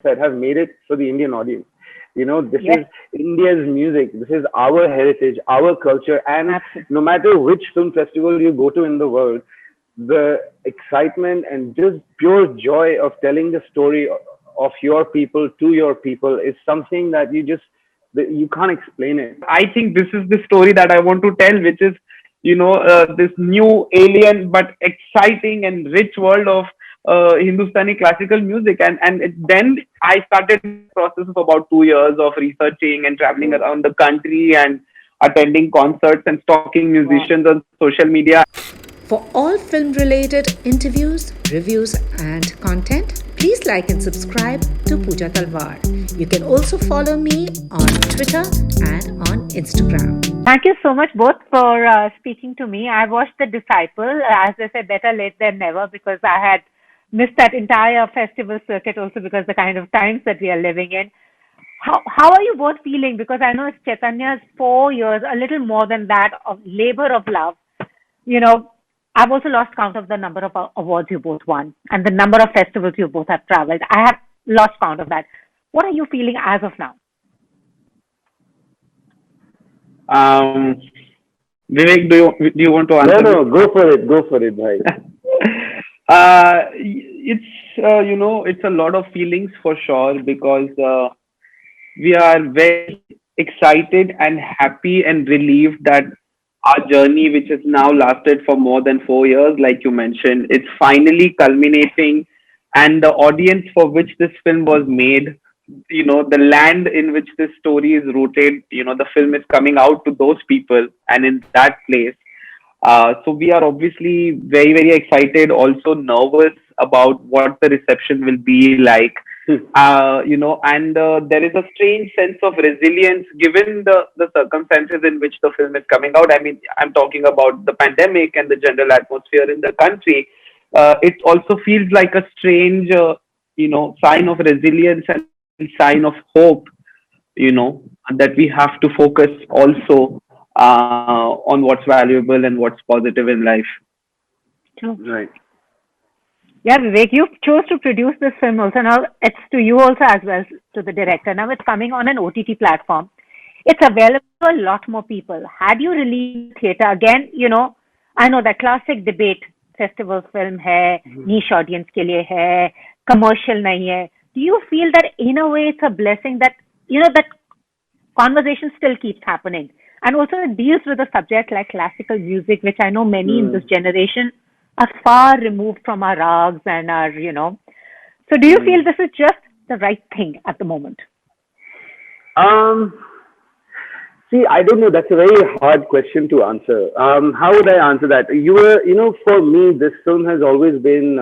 said, have made it for the Indian audience. This Yes, is India's music. This is our heritage, our culture. And absolutely. no matter which film festival you go to in the world, the excitement and just pure joy of telling the story of your people to your people is something that that you can't explain it. I think this is the story that I want to tell, which is, this new alien but exciting and rich world of Hindustani classical music. Then I started this process of about 2 years of researching and traveling around the country and attending concerts and stalking Wow. musicians on social media. For all film related interviews, reviews, and content, please like and subscribe to Pooja Talwar. You can also follow me on Twitter and on Instagram. Thank you so much both for speaking to me. I watched The Disciple. As I said, better late than never because I had missed that entire festival circuit also because the kind of times that we are living in. How are you both feeling? Because I know it's Chaitanya's 4 years, a little more than that, of labor of love. You know, I've also lost count of the number of awards you both won and the number of festivals you both have traveled. I have lost count of that. What are you feeling as of now? Um, Vivek, do you want to No, answer no, me? go for it, bhai. It's a lot of feelings for sure because we are very excited and happy and relieved that our journey, which has now lasted for more than 4 years, like you mentioned, it's finally culminating, and the audience for which this film was made, the land in which this story is rooted, the film is coming out to those people and in that place. So we are obviously very, very excited, also nervous about what the reception will be like. And there is a strange sense of resilience given the circumstances in which the film is coming out. I mean, I'm talking about the pandemic and the general atmosphere in the country. It also feels like a strange, sign of resilience and sign of hope, that we have to focus also on what's valuable and what's positive in life. True. Right. Yeah, Vivek, you chose to produce this film also. Now it's to you also as well, to the director. Now it's coming on an OTT platform. It's available to a lot more people. Had you released in theater again, I know that classic debate, festival film hai, niche audience ke liye hai, commercial nahi hai. Do you feel that in a way it's a blessing that, that conversation still keeps happening? And also it deals with a subject like classical music, which I know many in this Mm. generation are far removed from our rags and our. So do you feel Mm. this is just the right thing at the moment? Um, See, I don't know. That's a very hard question to answer. How would I answer that? For me, this film has always been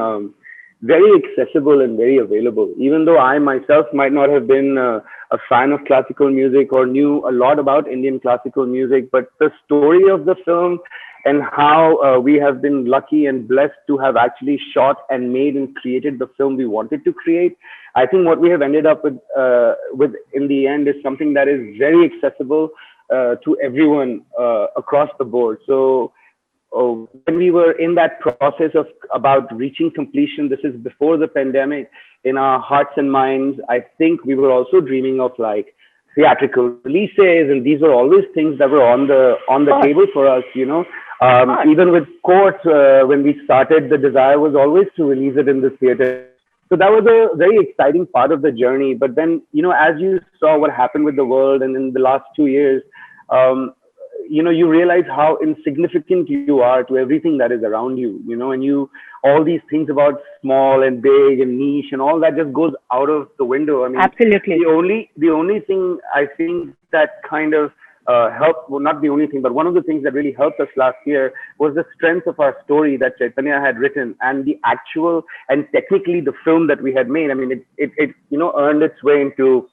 very accessible and very available. Even though I myself might not have been a fan of classical music or knew a lot about Indian classical music, but the story of the film and how we have been lucky and blessed to have actually shot and made and created the film we wanted to create. I think what we have ended up with in the end is something that is very accessible to everyone across the board. So when we were in that process of about reaching completion, this is before the pandemic, in our hearts and minds, I think we were also dreaming of like theatrical releases, and these were always things that were on Of the course, table for us. of course. Even with courts, when we started, the desire was always to release it in the theater. So that was a very exciting part of the journey. But then, as you saw what happened with the world, and in the last 2 years, um, you realize how insignificant you are to everything that is around you, and all these things about small and big and niche and all that just goes out of the window. I mean, Absolutely. the only thing I think that kind of helped, well, not the only thing, but one of the things that really helped us last year was the strength of our story that Chaitanya had written and the actual and technically the film that we had made. I mean, it earned its way into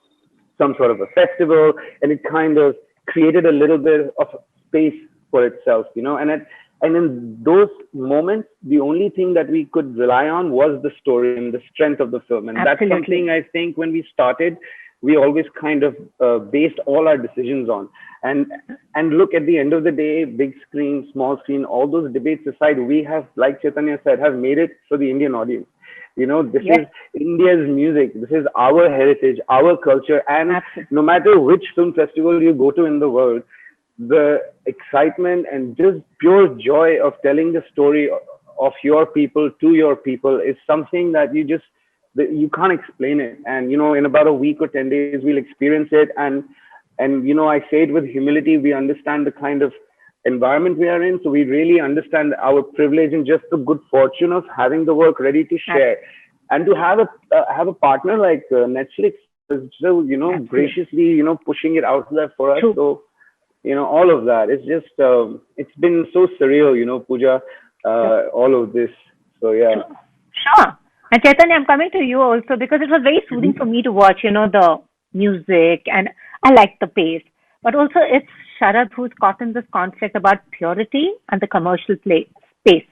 some sort of a festival, and it kind of created a little bit of space for itself, and in those moments, the only thing that we could rely on was the story and the strength of the film, and that's Absolutely. something I think when we started, we always kind of based all our decisions on, and look, at the end of the day, big screen, small screen, all those debates aside, we have, like Chaitanya said, have made it for the Indian audience. This Yes, is India's music. This is our heritage, our culture. And absolutely. no matter which film festival you go to in the world, the excitement and just pure joy of telling the story of your people to your people is something that that you can't explain it. And in about a week or 10 days we'll experience it. And I say it with humility. We understand the kind of environment we are in, so we really understand our privilege and just the good fortune of having the work ready to share, and to have a partner like Netflix who is so Absolutely. graciously pushing it out there for us. True. So all of that. It's just it's been so surreal, Pooja, Sure. all of this. So yeah. Sure. Sure. And Chaitanya, I'm coming to you also because it was very soothing for me to watch, the music, and I like the pace. But also it's Sharad who's caught in this conflict about purity and the commercial space.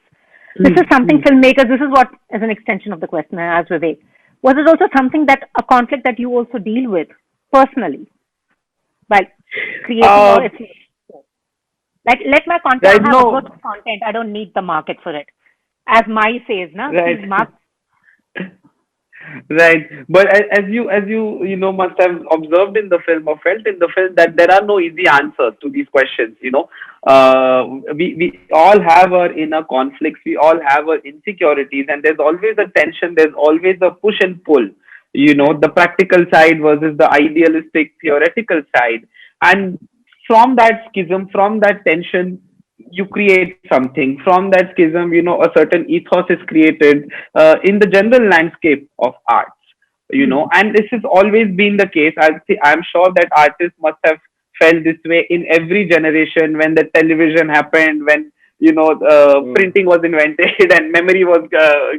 This is something filmmakers, this is what is an extension of the question I asked Vivek. Was it also something that a conflict that you also deal with personally while creating Uh, or it's like let my content right, have a good no, content. I don't need the market for it. As my says, na, right. ki mark Right, but as you must have observed in the film or felt in the film that there are no easy answers to these questions. We all have our inner conflicts. We all have our insecurities, and there's always a tension. There's always a push and pull. The practical side versus the idealistic theoretical side, and from that schism, from that tension, you create something. From that schism, a certain ethos is created in the general landscape of arts. And this has always been the case. I'm sure that artists must have felt this way in every generation when the television happened, when Mm. printing was invented and memory was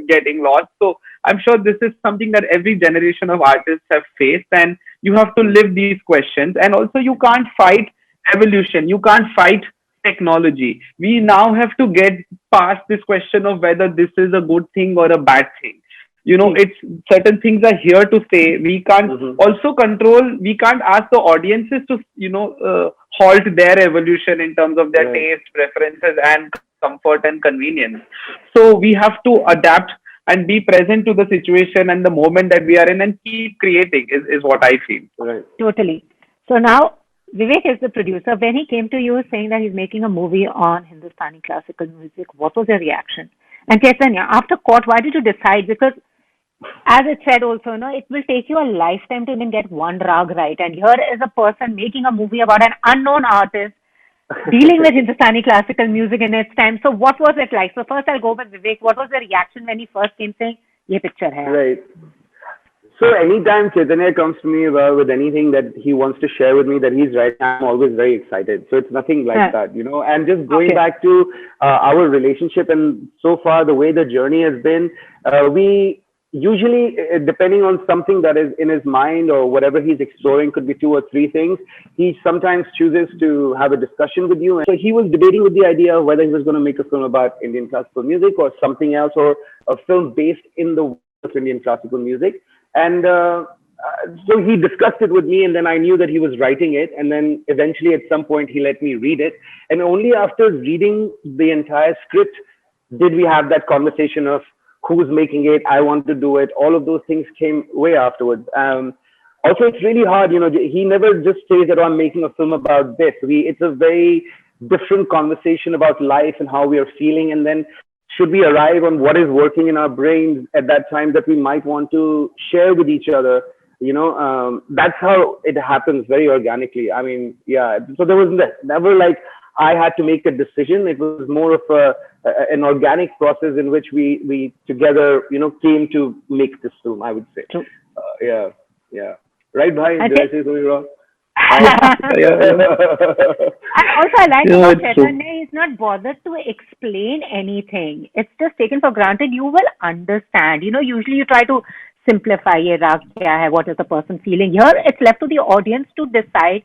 getting lost. So I'm sure this is something that every generation of artists have faced, and you have to live these questions. And also, you can't fight evolution. You can't fight technology. We now have to get past this question of whether this is a good thing or a bad thing. See. It's certain things are here to stay. We can't Hmm. also control, we can't ask the audiences to, halt their evolution in terms of their Right. taste, preferences, and comfort and convenience. So we have to adapt and be present to the situation and the moment that we are in and keep creating is what I feel. Right. totally. So now Vivek is the producer. When he came to you saying that he's making a movie on Hindustani classical music, what was your reaction? And Chaitanya, after court, why did you decide? Because as it said also, it will take you a lifetime to even get one rag right. And here is a person making a movie about an unknown artist dealing with Hindustani classical music in its time. So what was it like? So first I'll go with Vivek. What was the reaction when he first came saying, "Ye picture hai yaar." Right. So anytime Chaitanya comes to me with anything that he wants to share with me that he's writing, I'm always very excited. So it's nothing like Huh. that. And just going Okay. back to our relationship and so far the way the journey has been, we usually, depending on something that is in his mind or whatever he's exploring, could be two or three things. He sometimes chooses to have a discussion with you. And so he was debating with the idea of whether he was going to make a film about Indian classical music or something else, or a film based in the world of Indian classical music. And so he discussed it with me, and then I knew that he was writing it. And then eventually, at some point, he let me read it. And only after reading the entire script did we have that conversation of who's making it, I want to do it. All of those things came way afterwards. Also, it's really hard. He never just says that, "Oh, I'm making a film about this." It's a very different conversation about life and how we are feeling. And then should we arrive on what is working in our brains at that time that we might want to share with each other, that's how it happens very organically. I mean, yeah. So there was never like I had to make a decision. It was more of an organic process in which we together, came to make this film, I would say. True. Yeah, yeah. Right, bhai? I Did I think say something wrong? Yeah, yeah, yeah. and also I like No, about it's true. Chaitanya, he's not bothered to explain anything. It's just taken for granted. You will understand. Usually you try to simplify ye rag kya hai, what is the person feeling. Here it's left to the audience to decide.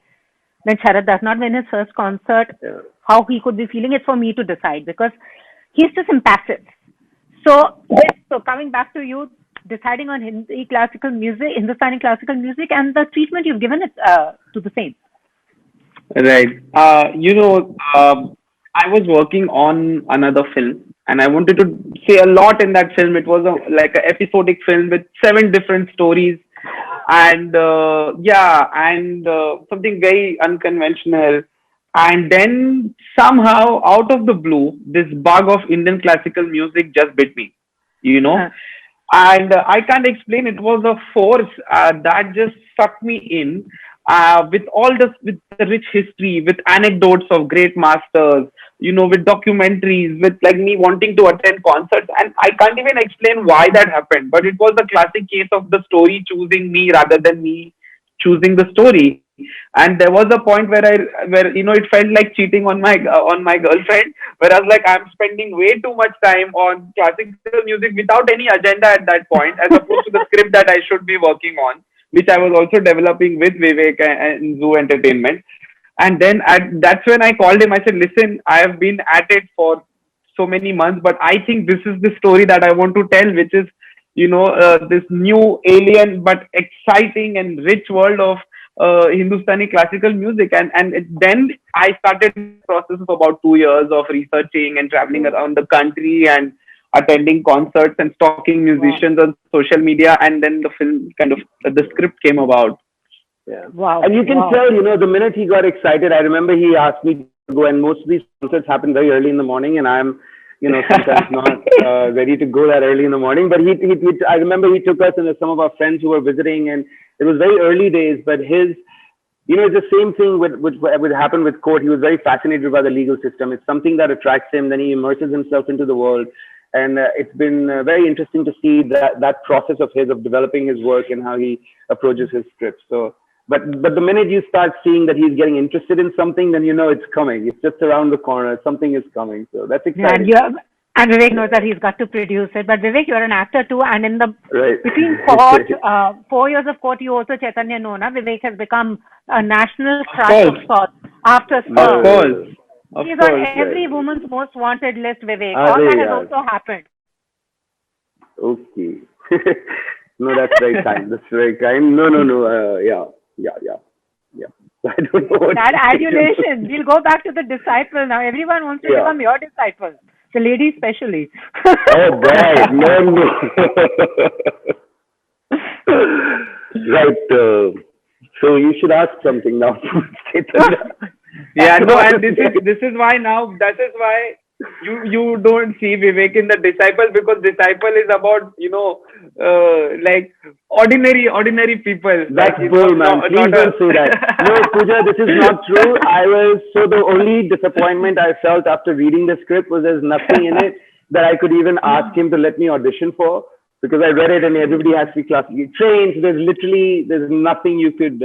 When Sharad does not win his first concert, Yeah. how he could be feeling, it's for me to decide because he's just impassive. So yes, so coming back to you, deciding on Hindustani classical music, and the treatment you've given it to the same. Right. I was working on another film, and I wanted to say a lot in that film. It was like an episodic film with 7 different stories, and something very unconventional. And then somehow, out of the blue, this bug of Indian classical music just bit me, you know. Uh, And I can't explain. It was a force that just sucked me in, with the rich history, with anecdotes of great masters, with documentaries, with like me wanting to attend concerts. And I can't even explain why that happened, but it was the classic case of the story choosing me rather than me choosing the story. And there was a point where it felt like cheating on my girlfriend, where I was like, I'm spending way too much time on classical music without any agenda at that point, as opposed to the script that I should be working on, which I was also developing with Vivek and Zoo Entertainment. And then that's when I called him. I said, listen, I have been at it for so many months, but I think this is the story that I want to tell, which is, this new alien but exciting and rich world of Hindustani classical music. Then I started the process of about 2 years of researching and traveling around the country and attending concerts and stalking wow. musicians on social media. And then the film the script came about. Yeah. Wow. And you can Wow. tell, the minute he got excited, I remember he asked me to go, and most of these concerts happen very early in the morning, and I'm, sometimes not ready to go that early in the morning. But I remember he took us and some of our friends who were visiting, and it was very early days, but it's the same thing with what would happen with court. He was very fascinated by the legal system. It's something that attracts him. Then he immerses himself into the world, and it's been very interesting to see that process of his of developing his work and how he approaches his scripts. So, but the minute you start seeing that he's getting interested in something, then you know it's coming. It's just around the corner. Something is coming. So that's Yeah, exciting. and Vivek knows that he's got to produce it. But Vivek, you're an actor too, and in the Right. between court, 4 years of court, you also Chaitanya know, na? Vivek has become a national Of crush of course, sorts after of Star. course, No. of He's on course. every Right. woman's most wanted list, Vivek. All Arey that has yaar. also happened. Okay. No, that's very kind. That's very kind. No, no, no. Yeah, yeah, yeah, yeah. I don't know what That to say. adulation. We'll go back to the disciple now. Everyone wants to Yeah. become your disciple. The ladies especially. Oh boy, no, no. Right. So you should ask something now, Chaitanya. Yeah, no, and this is why now, that is why you don't see Vivek in the disciple, because disciple is about like ordinary people, like That's bull, man. Please not a don't say that. No, Pooja, this is not true. The only disappointment I felt after reading the script was there's nothing in it that I could even ask him to let me audition for, because I read it and everybody has to be classically trained. There's nothing you could,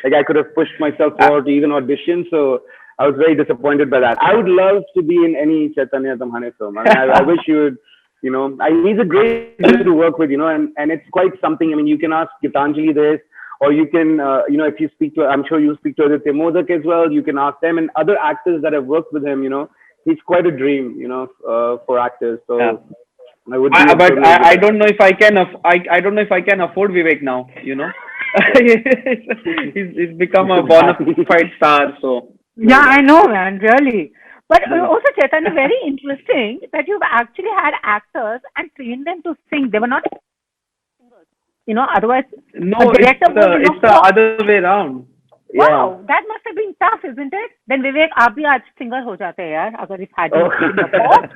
like I could have pushed myself forward to even audition. So I was very disappointed by that. I would love to be in any Chaitanya Tamhane film. I mean, I wish you would, he's a great guy to work with, and it's quite something. I mean, you can ask Gitanjali this, or you can, if you speak to, I'm sure you speak to Aditya Modak as well, you can ask them and other actors that have worked with him, he's quite a dream, for actors. yeah. So I would be But privileged with I that. don't know if I can I don't know if I can afford Vivek now. He's become a bona fide star. So Yeah, I know, man, really. But Yeah. also, Chaitanya, very interesting that you've actually had actors and trained them to sing. They were not, otherwise no, a director would, it's the other way around. Yeah. wow, that must have been tough, isn't it? Then Vivek, आप भी आज singer हो जाते हैं यार, अगर if had you Oh. in your past,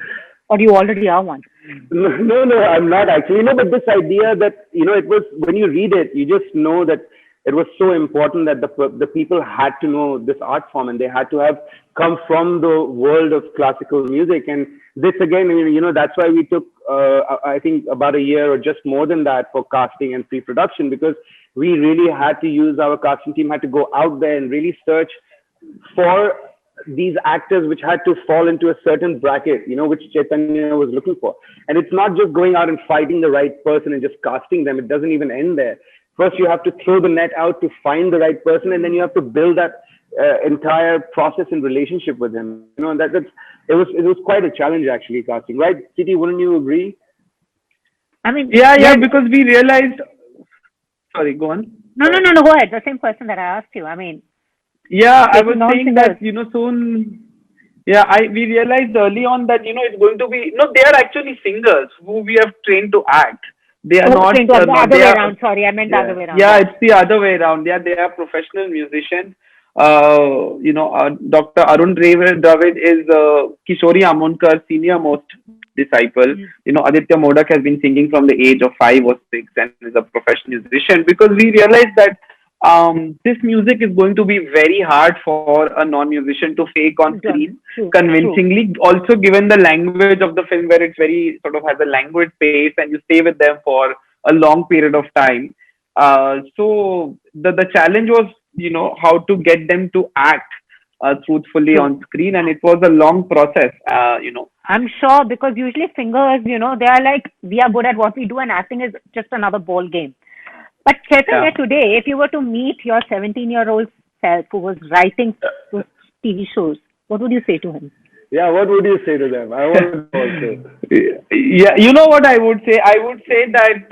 or you already are one. No, no, I'm not actually. But this idea that, it was, when you read it, you just know that it was so important that the people had to know this art form, and they had to have come from the world of classical music. And this again, that's why we took, I think, about a year or just more than that for casting and pre-production, because we really had to use, our casting team had to go out there and really search for these actors which had to fall into a certain bracket, which Chaitanya was looking for. And it's not just going out and fighting the right person and just casting them. It doesn't even end there. First, you have to throw the net out to find the right person, and then you have to build that entire process and relationship with him. And it was quite a challenge actually, casting, right? Siti, wouldn't you agree? I mean, Yeah, yes. because we realized. Sorry, go on. No, go ahead. The same question that I asked you. I mean, Yeah, I taking was on saying singers. that soon Yeah, we realized early on that it's going to be no. They are actually singers who we have trained to act. They are Oh, not train to the not other they way are around. Sorry, I meant the other yeah way around. yeah. Yeah. It's the other way around. Yeah, they are professional musicians. Dr. Arun Dravid is Kishori Amonkar's senior most disciple. Mm. Aditya Modak has been singing from the age of 5 or 6 and is a professional musician because we realized that this music is going to be very hard for a non-musician to fake on screen Done. True. True. convincingly. Also, given the language of the film, where it's very sort of has a languid pace and you stay with them for a long period of time. So the challenge was, how to get them to act truthfully True. on screen, and it was a long process. I'm sure because usually singers, they are like, we are good at what we do, and acting is just another ball game. But Yeah. Chaitanya, today, if you were to meet your 17-year-old self who was writing those TV shows, what would you say to him? Yeah, what would you say to them? I want to know also. Yeah, you know what I would say? I would say that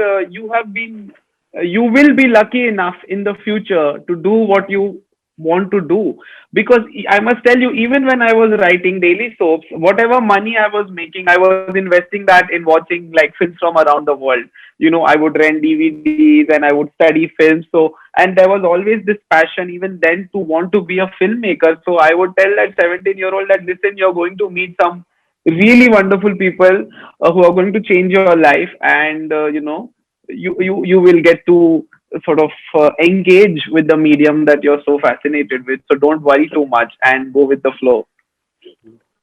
you will be lucky enough in the future to do what you want to do. Because I must tell you, even when I was writing daily soaps, whatever money I was making, I was investing that in watching like films from around the world. I would rent DVDs and I would study films. So, and there was always this passion, even then, to want to be a filmmaker. So I would tell that 17-year-old that, listen, you're going to meet some really wonderful people who are going to change your life, and you will get to sort of engage with the medium that you're so fascinated with. So don't worry too much and go with the flow.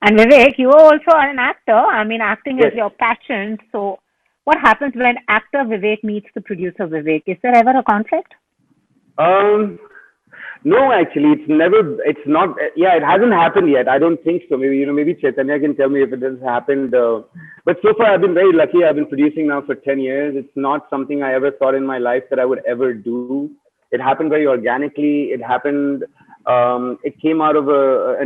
And Vivek, you are also an actor. I mean, acting is Yes. your passion. So, what happens when actor Vivek meets the producer Vivek? Is there ever a conflict? Um, no, actually, it's not, yeah, it hasn't happened yet. I don't think so. Maybe, maybe Chaitanya can tell me if it has happened. But so far, I've been very lucky. I've been producing now for 10 years. It's not something I ever thought in my life that I would ever do. It happened very organically. It came out of a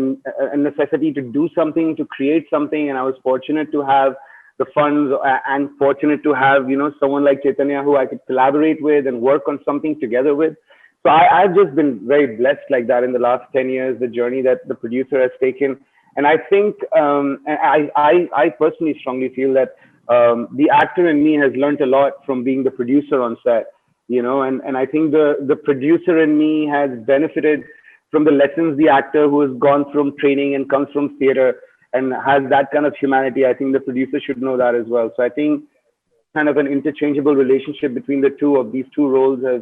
necessity to do something, to create something. And I was fortunate to have the funds and fortunate to have, someone like Chaitanya who I could collaborate with and work on something together with. So I've just been very blessed like that in the last 10 years, the journey that the producer has taken. And I think, and I personally strongly feel that the actor in me has learned a lot from being the producer on set, and I think the producer in me has benefited from the lessons the actor who has gone from training and comes from theater and has that kind of humanity. I think the producer should know that as well. So I think kind of an interchangeable relationship between the two of these two roles has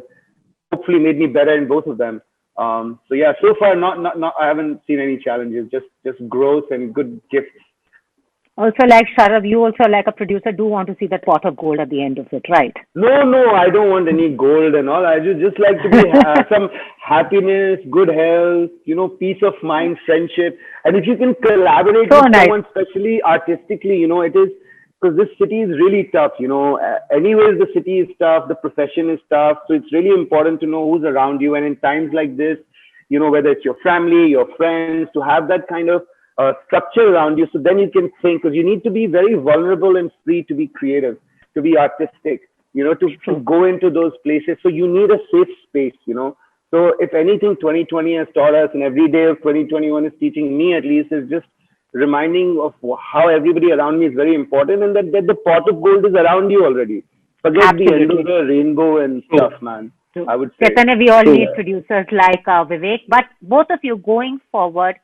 hopefully made me better in both of them. So yeah, so far not I haven't seen any challenges, just growth and good gifts. Also, like Sharad, you also, like a producer, do want to see that pot of gold at the end of it, right? No, no, I don't want any gold and all. I just like to be some happiness, good health, peace of mind, friendship. And if you can collaborate So with nice. someone, especially artistically, it is because this city is really tough. Anyways, the city is tough, the profession is tough. So it's really important to know who's around you. And in times like this, whether it's your family, your friends, to have that kind of structure around you. So then you can think, because you need to be very vulnerable and free to be creative, to be artistic, to True. go into those places. So you need a safe space. So if anything, 2020 has taught us, and every day of 2021 is teaching me at least, is just reminding of how everybody around me is very important, and that the pot of gold is around you already. Forget the end of Absolutely. the rainbow and True. stuff, man. True. I would say. Chaitanya, we all True. need producers like Vivek, but both of you going forward,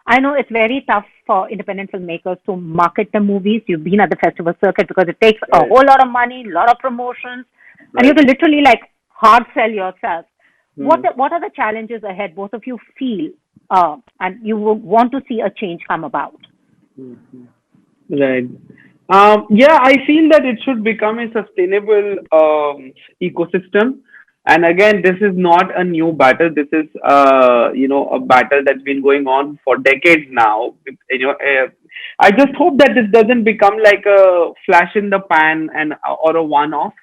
I know it's very tough for independent filmmakers to market the movies. You've been at the festival circuit because it takes a Right, whole lot of money, a lot of promotions, and you have right. to literally like hard sell yourself. Hmm. What are the challenges ahead? Both of you feel, and you would want to see a change come about. Right. Yeah, I feel that it should become a sustainable ecosystem. And again, this is not a new battle. This is, a battle that's been going on for decades now. I just hope that this doesn't become like a flash in the pan and or a one-off.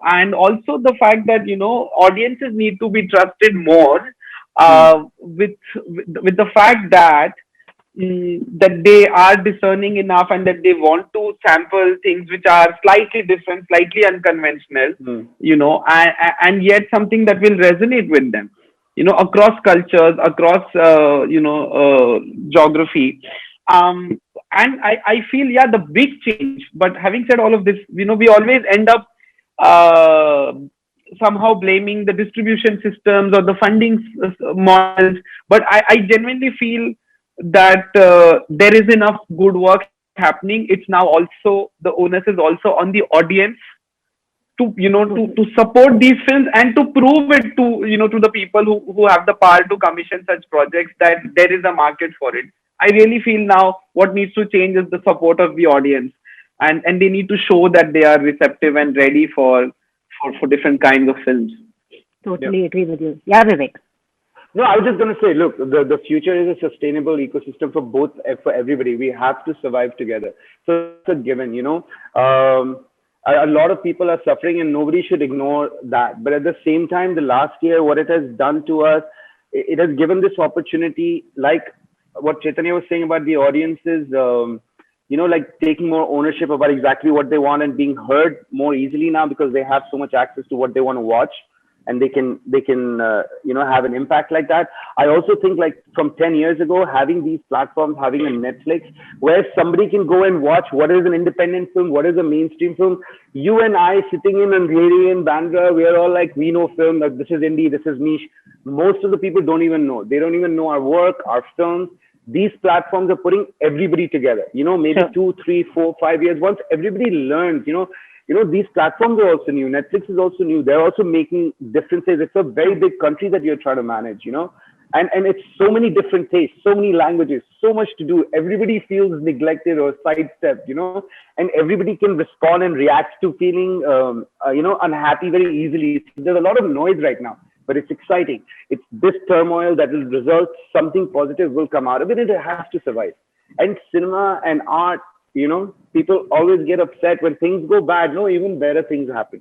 And also the fact that audiences need to be trusted more Hmm. with the fact that that they are discerning enough and that they want to sample things which are slightly different, slightly unconventional, Hmm. and yet something that will resonate with them, across cultures, across, geography. And I feel, yeah, the big change. But having said all of this, we always end up uh, somehow blaming the distribution systems or the funding models. But I genuinely feel that there is enough good work happening. It's now also, the onus is also on the audience to to support these films and to prove it to to the people who have the power to commission such projects, that there is a market for it. I really feel now what needs to change is the support of the audience, and they need to show that they are receptive and ready for different kinds of films. Totally agree with you. Yeah, Vivek. No, I was just going to say, look, the future is a sustainable ecosystem for both, for everybody. We have to survive together. So it's a given, a lot of people are suffering and nobody should ignore that. But at the same time, the last year, what it has done to us, it has given this opportunity, like what Chaitanya was saying about the audiences, like taking more ownership about exactly what they want and being heard more easily now because they have so much access to what they want to watch, and they can have an impact like that. I also think, like, from 10 years ago, having these platforms, having a Netflix where somebody can go and watch what is an independent film, what is a mainstream film. You and I sitting in Andheri and Bandra, we are all like, we know film, that this is indie, this is niche. Most of the people don't even know. They don't even know our work, our films. These platforms are putting everybody together, maybe Sure. 2, 3, 4, 5 years. Once everybody learns, these platforms are also new. Netflix is also new. They're also making differences. It's a very big country that you're trying to manage, and it's so many different tastes, so many languages, so much to do. Everybody feels neglected or sidestepped, and everybody can respond and react to feeling, unhappy very easily. There's a lot of noise right now, but it's exciting. It's this turmoil that will result, something positive will come out of it. It has to survive. And cinema and art, people always get upset when things go bad. No, even better things happen.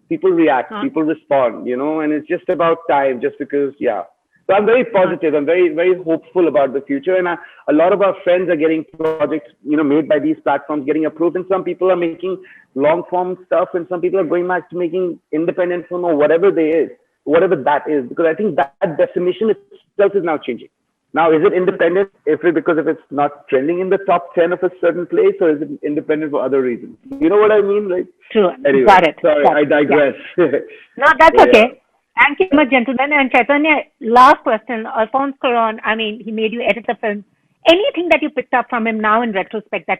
People react, Huh? people respond, and it's just about time, just because, yeah. So I'm very Huh? positive. I'm very, very hopeful about the future. And a lot of our friends are getting projects, made by these platforms, getting approved. And some people are making long form stuff, and some people are going back to making independent film or whatever that is, because I think that definition itself is now changing. Now, is it independent because if it's not trending in the top 10 of a certain place, or is it independent for other reasons? You know what I mean? Like, True. anyway, Got it. sorry, Got I it. Yeah. digress. No, that's Yeah. okay. Thank you so much, gentlemen. And Chaitanya, last question. Alphonse Cuarón, I mean, he made you edit the film. Anything that you picked up from him now in retrospect, that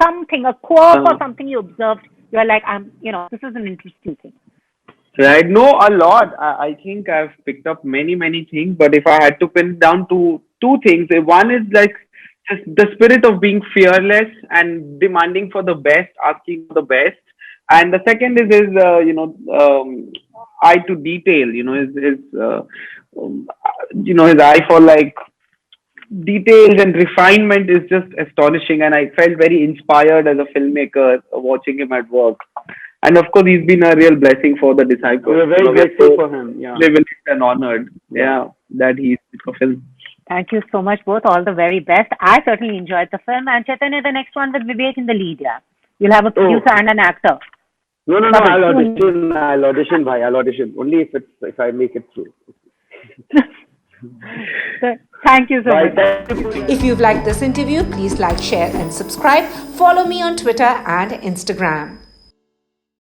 something, a quirk or Uh, something you observed, you're like, this is an interesting thing. right. No, a lot. I think I've picked up many, many things, but if I had to pin it down to two things, one is like just the spirit of being fearless and demanding for the best, asking for the best. And the second is his, eye to detail, his eye for like details and refinement is just astonishing. And I felt very inspired as a filmmaker watching him at work. And of course, he's been a real blessing for the disciples. We're very We're grateful so for him. Yeah. privileged and honored, Yeah. yeah, that he's a film. Thank you so much, both. All the very best. I certainly enjoyed the film. And Chaitanya, the next one with Vivek in the lead, yeah. You'll have a Oh, producer and an actor. no, no, no. Double. I'll audition. I'll audition, bhai. I'll audition. Only if I make it through. So, thank you so Bye. much. Thank you. If you've liked this interview, please like, share, and subscribe. Follow me on Twitter and Instagram.